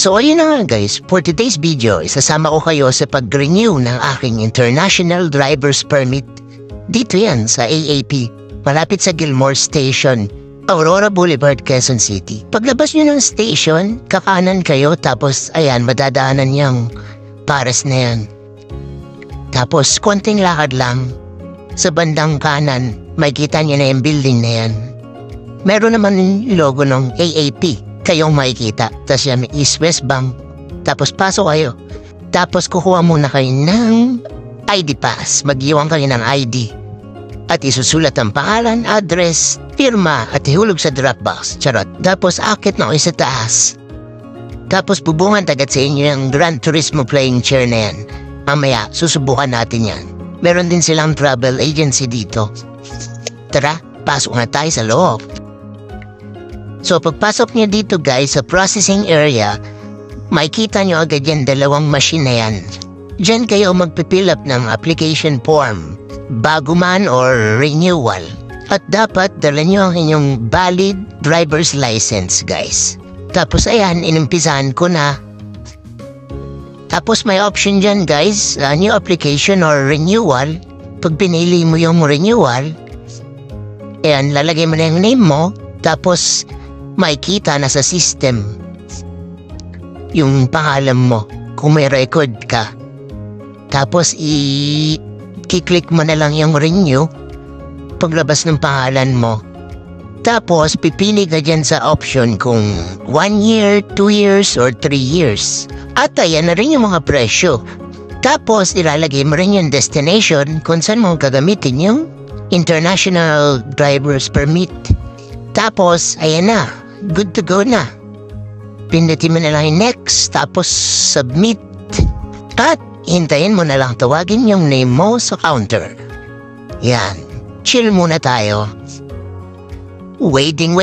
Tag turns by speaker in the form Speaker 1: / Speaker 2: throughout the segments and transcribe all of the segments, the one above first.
Speaker 1: So ayun na nga guys, for today's video, isasama ko kayo sa pag-renew ng aking International Driver's Permit. Dito yan sa AAP, malapit sa Gilmore Station, Aurora Boulevard, Quezon City. Paglabas nyo ng station, kakanan kayo tapos ayan, madadaanan niyang pares na yan. Tapos konting lakad lang, sa bandang kanan, makikita niyo na yung building na yan. Meron naman yung logo ng AAP. Kayong makikita. Tapos yan may East-West Bank. Tapos pasok kayo. Tapos kukuha muna kayo ng ID pass. Mag-iwan kayo ng ID. At isusulat ang pangalan, address, firma, at ihulog sa Dropbox. Charot. Tapos akit na kayo sa taas. Tapos bubungan agad sa inyo yung Gran Turismo playing chair na yan. Mamaya, susubukan natin yan. Meron din silang travel agency dito. Tara, pasok na tayo sa loob. So pagpasok niyo dito guys sa processing area, makikita niyo agad yan dalawang machine na yan. Diyan kayo magpipill up ng application form, bago man or renewal. At dapat dala niyo ang inyong valid driver's license guys. Tapos ayan, inimpisahan ko na. Tapos may option dyan guys, new application or renewal. Pag pinili mo yung renewal, ayan, lalagay mo na yung name mo, tapos makikita na sa system yung pangalan mo kung may record ka. Tapos i-click mo na lang yung renew paglabas ng pangalan mo. Tapos pipili ka dyan sa option kung 1 year, 2 years, or 3 years. At ayan na rin yung mga presyo. Tapos ilalagay mo rin yung destination kung saan mo gagamitin yung International Driver's Permit. Tapos ayan na, good to go na. Pindutin mo na lang yung next, tapos submit. At hintayin mo na lang tawagin yung name mo sa counter. Yan, chill muna tayo. Waiting.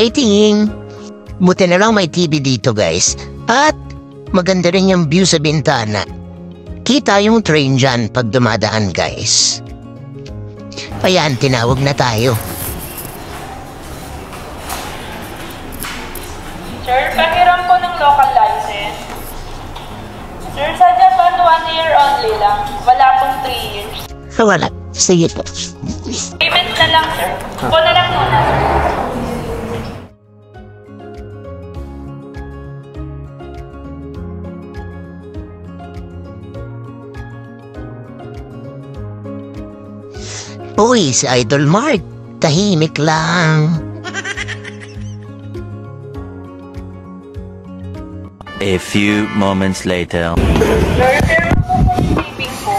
Speaker 1: Buti na lang may TV dito guys. At maganda rin yung view sa bintana. Kita yung train dyan pag dumadaan guys. Ayan, tinawag na tayo.
Speaker 2: Sir, pahiram ko ng local license. Sir, sa Japan, 1 year only lang. Wala pong 3 years.
Speaker 1: Wala. Sige po.
Speaker 2: Payment na lang, sir. Upo na lang muna, sir.
Speaker 1: Uy, si Idol Mark. Tahimik lang.
Speaker 3: A few moments later.
Speaker 2: Sir, pero sleeping po.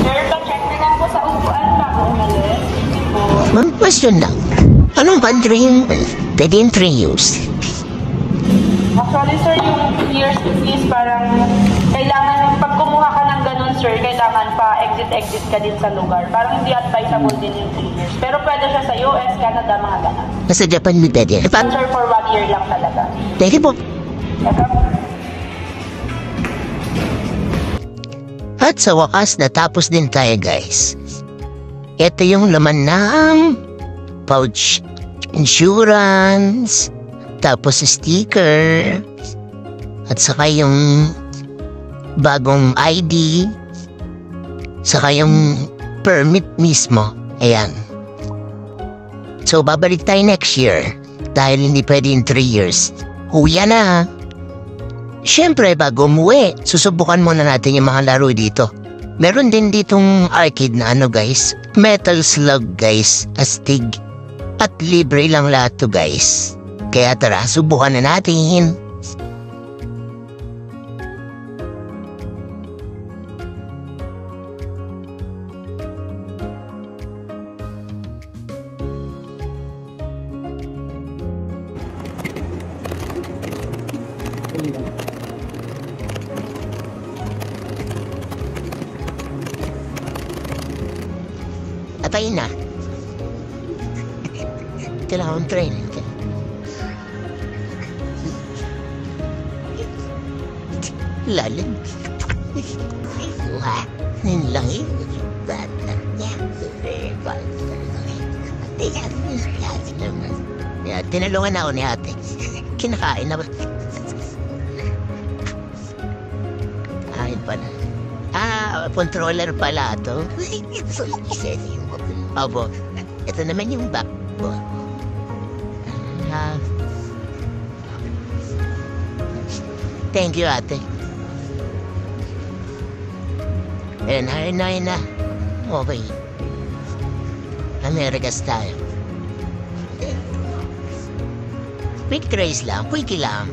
Speaker 2: Sir, pa-check na lang po sa upuan bago umalis.
Speaker 1: One question lang. Anong country yung pwede yung 3 years?
Speaker 2: Actually, sir, yung years is parang kailangan, pag kumuha ka ng ganun, sir, kailangan pa exit ka din sa lugar. Parang hindi advisable din yung 3 years. Pero pwede siya sa US, Canada, mga ganun.
Speaker 1: Nasa Japan may pwede.
Speaker 2: Sir, for 1 year lang talaga.
Speaker 1: Thank you po. At sa wakas, natapos din tayo guys. Ito yung laman ng pouch, insurance, tapos sticker, at saka yung bagong ID, saka yung permit mismo. Ayan. So babalik tayo next year dahil hindi pwede in 3 years. Huya na. Siyempre bago umuwi, susubukan muna natin yung mga laro dito. Meron din ditong arcade na ano guys, Metal Slug guys, astig. At libre lang lahat to guys. Kaya tara, subukan na natin. Atay na. Kailangan train. Lalim. Wah, yun lang eh. Yeah, tinulungan ako ni ate. Kinakain na ba? Kain pa na. Controller pala to. Opo. Ito naman yung back ko. Thank you, ate. Ayan, hain na. Okay. Amerikas tayo. Quick trace lang, quickie lang.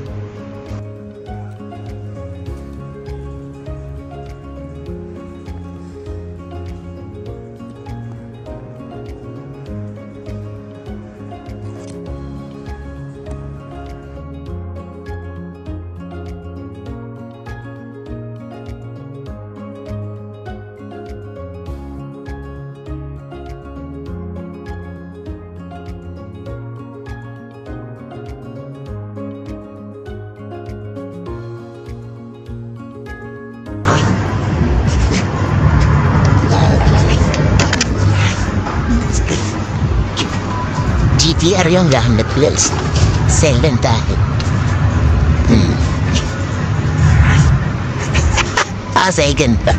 Speaker 1: GTR yung gamit, please. Selven tayo. Second pa.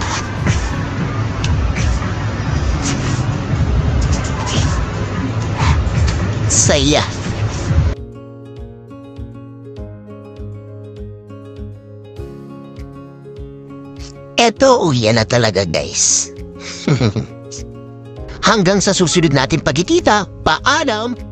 Speaker 1: Saya. Eto, uyan na talaga, guys. Hanggang sa susunod natin pagkikita, paalam!